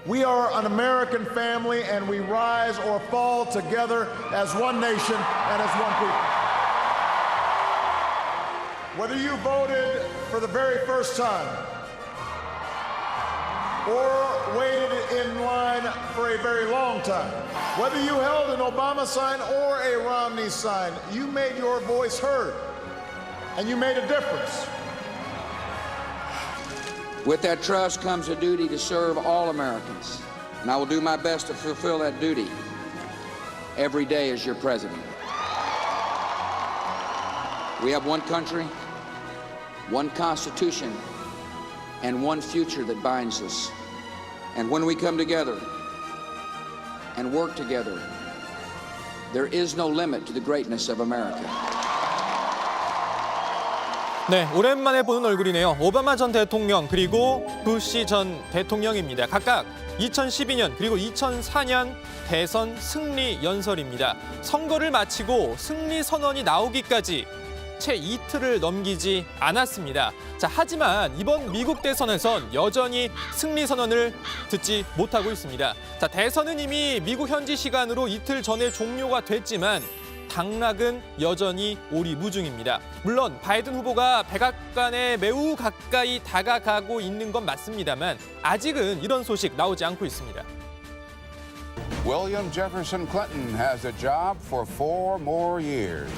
We are an American family, and we rise or fall together as one nation and as one people. Whether you voted for the very first time or waited in line for a very long time, whether you held an Obama sign or a Romney sign, you made your voice heard, and you made a difference. With that trust comes a duty to serve all Americans, and I will do my best to fulfill that duty every day as your president. We have one country, one Constitution, and one future that binds us. And when we come together and work together, there is no limit to the greatness of America. 네, 오랜만에 보는 얼굴이네요. 오바마 전 대통령 그리고 부시 전 대통령입니다. 각각 2012년 그리고 2004년 대선 승리 연설입니다. 선거를 마치고 승리 선언이 나오기까지 채 이틀을 넘기지 않았습니다. 자, 하지만 이번 미국 대선에선 여전히 승리 선언을 듣지 못하고 있습니다. 자, 대선은 이미 미국 현지 시간으로 이틀 전에 종료가 됐지만 당락은 여전히 오리무중입니다. 물론 바이든 후보가 백악관에 매우 가까이 다가가고 있는 건 맞습니다만 아직은 이런 소식 나오지 않고 있습니다. William Jefferson Clinton has a job for 4 more years.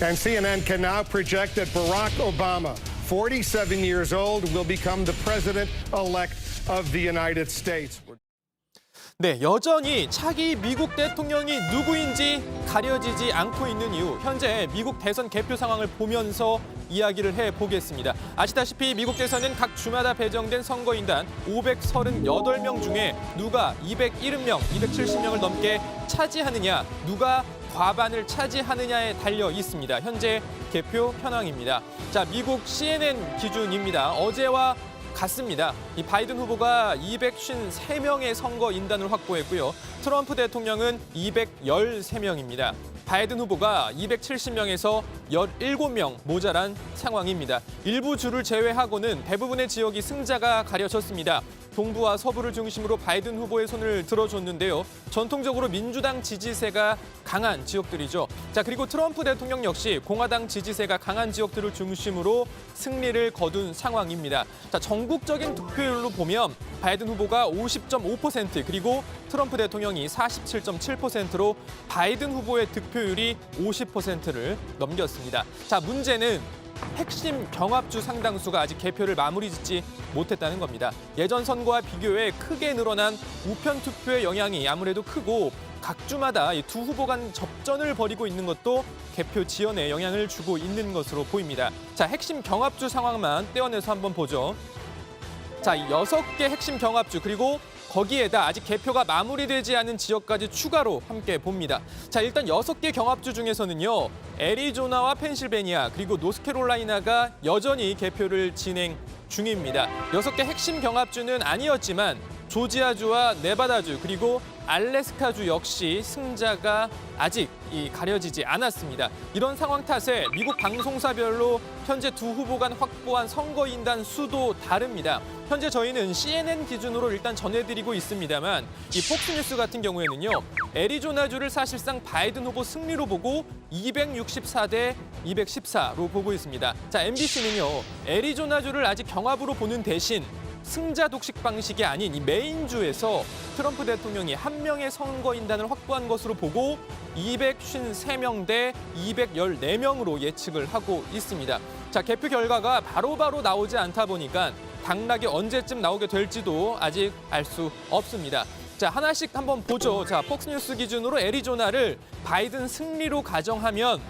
And CNN can now project that Barack Obama, 47 years old, will become the president-elect of the United States. 네, 여전히 차기 미국 대통령이 누구인지 가려지지 않고 있는 이유, 현재 미국 대선 개표 상황을 보면서 이야기를 해보겠습니다. 아시다시피 미국 대선은 각 주마다 배정된 선거인단 538명 중에 누가 270명, 270명을 넘게 차지하느냐, 누가 과반을 차지하느냐에 달려 있습니다. 현재 개표 현황입니다. 자, 미국 CNN 기준입니다. 어제와 같습니다. 이 바이든 후보가 253명의 선거 인단을 확보했고요. 트럼프 대통령은 213명입니다. 바이든 후보가 270명에서 17명 모자란 상황입니다. 일부 주를 제외하고는 대부분의 지역이 승자가 가려졌습니다. 동부와 서부를 중심으로 바이든 후보의 손을 들어줬는데요. 전통적으로 민주당 지지세가 강한 지역들이죠. 자, 그리고 트럼프 대통령 역시 공화당 지지세가 강한 지역들을 중심으로 승리를 거둔 상황입니다. 자, 전국적인 득표율로 보면 바이든 후보가 50.5% 그리고 트럼프 대통령이 47.7%로 바이든 후보의 득표율이 50%를 넘겼습니다. 자, 문제는 핵심 경합주 상당수가 아직 개표를 마무리 짓지 못했다는 겁니다. 예전 선거와 비교해 크게 늘어난 우편 투표의 영향이 아무래도 크고 각 주마다 이 두 후보 간 접전을 벌이고 있는 것도 개표 지연에 영향을 주고 있는 것으로 보입니다. 자, 핵심 경합주 상황만 떼어내서 한번 보죠. 자, 6개 핵심 경합주 그리고 거기에다 아직 개표가 마무리되지 않은 지역까지 추가로 함께 봅니다. 자, 일단 6개 경합주 중에서는요. 애리조나와 펜실베니아 그리고 노스캐롤라이나가 여전히 개표를 진행 중입니다. 6개 핵심 경합주는 아니었지만 조지아주와 네바다주 그리고 알래스카주 역시 승자가 아직 가려지지 않았습니다. 이런 상황 탓에 미국 방송사별로 현재 두 후보 간 확보한 선거인단 수도 다릅니다. 현재 저희는 CNN 기준으로 일단 전해드리고 있습니다만 이 폭스뉴스 같은 경우에는요. 애리조나주를 사실상 바이든 후보 승리로 보고 264대 214로 보고 있습니다. 자, MBC는요. 애리조나주를 아직 경합으로 보는 대신 승자 독식 방식이 아닌 이 메인주에서 트럼프 대통령이 한 명의 선거인단을 확보한 것으로 보고 253명 대 214명으로 예측을 하고 있습니다. 자, 개표 결과가 바로바로 나오지 않다 보니까 당락이 언제쯤 나오게 될지도 아직 알 수 없습니다. 자, 하나씩 한번 보죠. 자, 폭스뉴스 기준으로 애리조나를 바이든 승리로 가정하면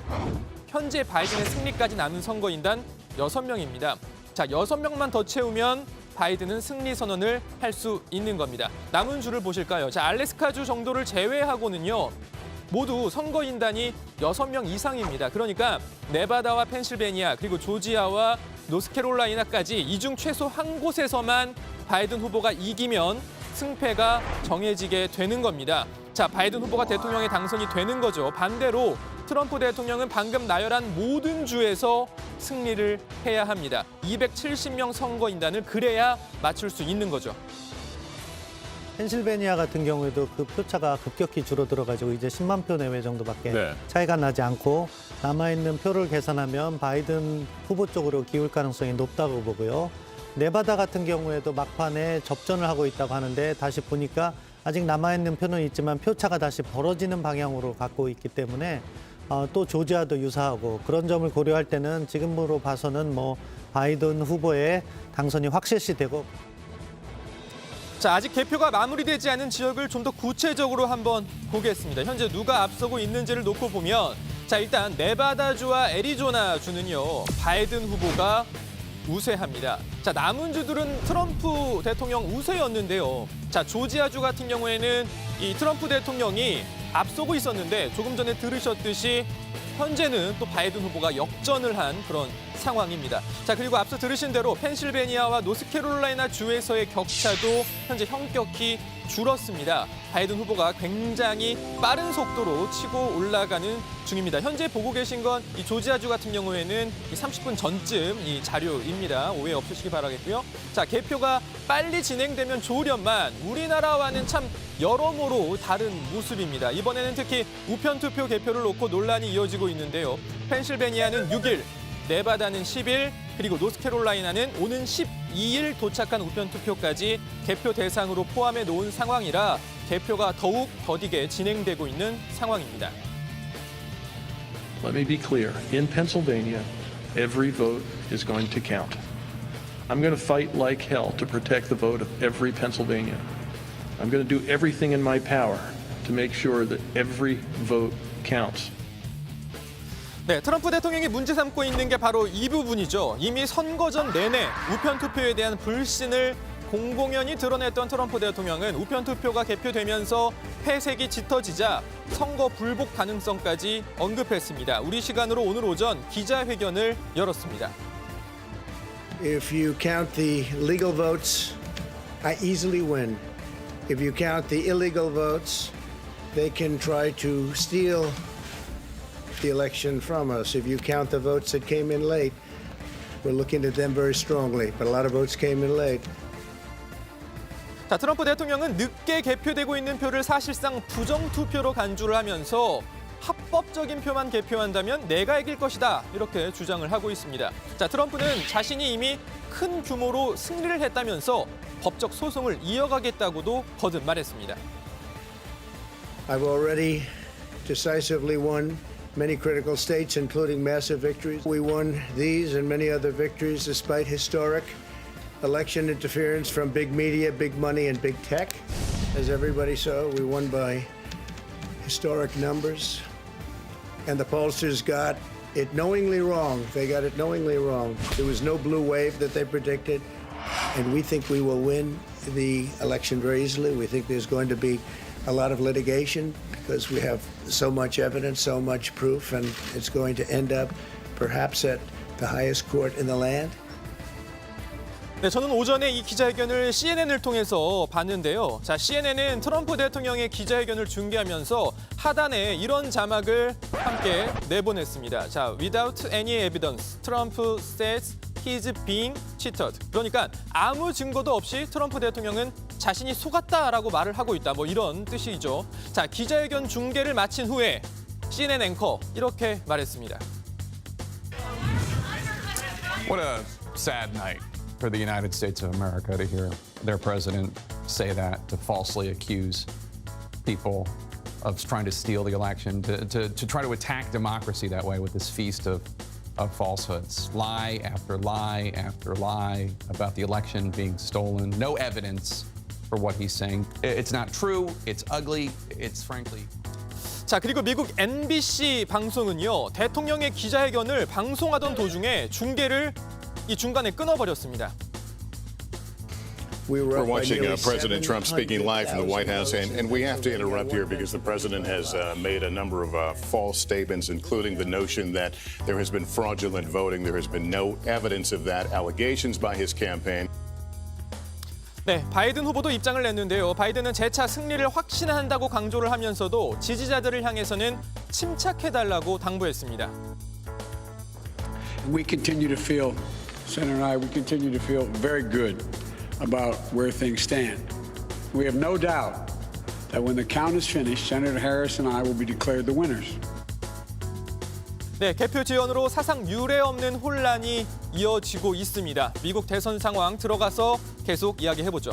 현재 바이든의 승리까지 남은 선거인단 6명입니다. 자, 6명만 더 채우면 바이든은 승리 선언을 할 수 있는 겁니다. 남은 주를 보실까요? 자, 알래스카주 정도를 제외하고는요. 모두 선거인단이 6명 이상입니다. 그러니까 네바다와 펜실베니아 그리고 조지아와 노스캐롤라이나까지 이 중 최소 한 곳에서만 바이든 후보가 이기면 승패가 정해지게 되는 겁니다. 자, 바이든 후보가 대통령에 당선이 되는 거죠. 반대로 트럼프 대통령은 방금 나열한 모든 주에서 승리를 해야 합니다. 270명 선거인단을 그래야 맞출 수 있는 거죠. 펜실베니아 같은 경우에도 그 표차가 급격히 줄어들어가지고 이제 10만 표 내외 정도밖에 네. 차이가 나지 않고 남아있는 표를 계산하면 바이든 후보 쪽으로 기울 가능성이 높다고 보고요. 네바다 같은 경우에도 막판에 접전을 하고 있다고 하는데 다시 보니까 아직 남아있는 표는 있지만 표차가 다시 벌어지는 방향으로 갖고 있기 때문에 또 조지아도 유사하고 그런 점을 고려할 때는 지금으로 봐서는 뭐 바이든 후보의 당선이 확실시되고 자, 아직 개표가 마무리되지 않은 지역을 좀 더 구체적으로 한번 보겠습니다. 현재 누가 앞서고 있는지를 놓고 보면 자, 일단 네바다주와 애리조나주는요. 바이든 후보가 우세합니다. 자, 남은 주들은 트럼프 대통령 우세였는데요. 자, 조지아주 같은 경우에는 이 트럼프 대통령이 앞서고 있었는데 조금 전에 들으셨듯이 현재는 또 바이든 후보가 역전을 한 그런 상황입니다. 자, 그리고 앞서 들으신 대로 펜실베니아와 노스캐롤라이나 주에서의 격차도 현재 현격히 줄었습니다. 바이든 후보가 굉장히 빠른 속도로 치고 올라가는 중입니다. 현재 보고 계신 건 이 조지아주 같은 경우에는 이 30분 전쯤 이 자료입니다. 오해 없으시기 바라겠고요. 자, 개표가 빨리 진행되면 좋으련만 우리나라와는 참 여러모로 다른 모습입니다. 이번에는 특히 우편투표 개표를 놓고 논란이 이어지고 있는데요. 펜실베니아는 6일, 네바다는 10일, 그리고 노스캐롤라이나는 오는 12일 도착한 우편투표까지 개표 대상으로 포함해 놓은 상황이라 개표가 더욱 더디게 진행되고 있는 상황입니다. Let me be clear. In Pennsylvania, every vote is going to count. I'm going to fight like hell to protect the vote of every Pennsylvanian. I'm going to do everything in my power to make sure that every vote counts. 네, 트럼프 대통령이 문제 삼고 있는 게 바로 이 부분이죠. 이미 선거전 내내 우편투표에 대한 불신을 공공연히 드러냈던 트럼프 대통령은 우편투표가 개표되면서 회색이 짙어지자 선거 불복 가능성까지 언급했습니다. 우리 시간으로 오늘 오전 기자회견을 열었습니다. If you count the legal votes, I easily win. If you count the illegal votes, they can try to steal the election from us. If you count the votes that came in late, we're looking at them very strongly, but a lot of votes came in late. 자, 트럼프 대통령은 늦게 개표되고 있는 표를 사실상 부정투표로 간주를 하면서 합법적인 표만 개표한다면 내가 이길 것이다 이렇게 주장을 하고 있습니다. 자, 트럼프는 자신이 이미 큰 규모로 승리를 했다면서 법적 소송을 이어가겠다고도 거듭 말했습니다. I've already decisively won many critical states, including massive victories. We won these and many other victories despite historic election interference from big media, big money, and big tech. As everybody saw, we won by historic numbers. And the pollsters got it knowingly wrong. They got it knowingly wrong. There was no blue wave that they predicted. And we think we will win the election very easily. We think there's going to be a lot of litigation because we have so much evidence, so much proof, and it's going to end up perhaps at the highest court in the land. 네, 저는 오전에 이 기자회견을 CNN을 통해서 봤는데요. 자, CNN은 트럼프 대통령의 기자회견을 중계하면서 하단에 이런 자막을 함께 내보냈습니다. 자, without any evidence, Trump says he's being cheated. 그러니까 아무 증거도 없이 트럼프 대통령은 자신이 속았다라고 말을 하고 있다. 뭐 이런 뜻이죠. 자, 기자회견 중계를 마친 후에 CNN 앵커 이렇게 말했습니다. What a sad night for the United States of America to hear their president say that, to falsely accuse people of trying to steal the election, to try to attack democracy that way with this feast of falsehoods. Lie after lie after lie about the election being stolen. No evidence for what he's saying. It's not true. It's ugly. It's frankly... 자, 그리고 미국 NBC 방송은요. 대통령의 기자회견을 방송하던 도중에 중계를 이 중간에 끊어버렸습니다. We're watching President Trump speaking live from the White House, and we have to interrupt here because the president has made a number of false statements, including the notion that there has been fraudulent voting. There has been no evidence of that. Allegations by his campaign. 네, 바이든 후보도 입장을 냈는데요. 바이든은 재차 승리를 확신한다고 강조를 하면서도 지지자들을 향해서는 침착해달라고 당부했습니다. We continue to feel, Senator and I, we continue to feel very good about where things stand. We have no doubt that when the count is finished, Senator Harris and I will be declared the winners. 네, 개표 지연으로 사상 유례 없는 혼란이 이어지고 있습니다. 미국 대선 상황 들어가서 계속 이야기해보죠.